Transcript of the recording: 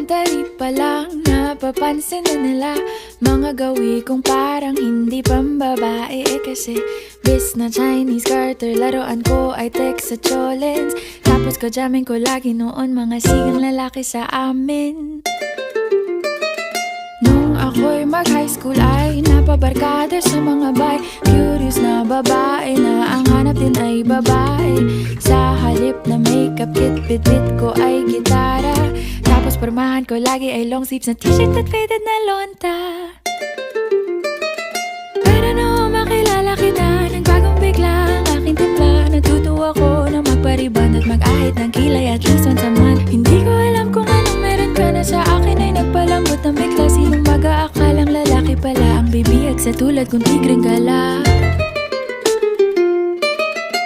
elementary pa lang, napapansin na nila mga gawi kong parang hindi pambabae. Kasi bis na Chinese Carter, laruan ko ay text sa cholens. Tapos kajamin ko lagi noon mga sigang lalaki sa amin. Nung ako'y mag-high school ay napabarkada sa mga bay. Curious na babae na ang hanap din ay babae. Sa halip na makeup kit, bit-bit ko ay gitara. Tapos pormahan ko lagi ay long sleeves na t-shirt at faded na lonta. Pero nung makilala kita, nagbagong bigla ang aking timpla. Natutuwa ko na magpariban at mag-ahit ng kilay at least once a month. Hindi ko alam kung anong meron ka na sa akin ay nagpalambot ng bigla. Sinong mag-aakalang lalaki pala ang bibihag sa tulad kong tigreng gala.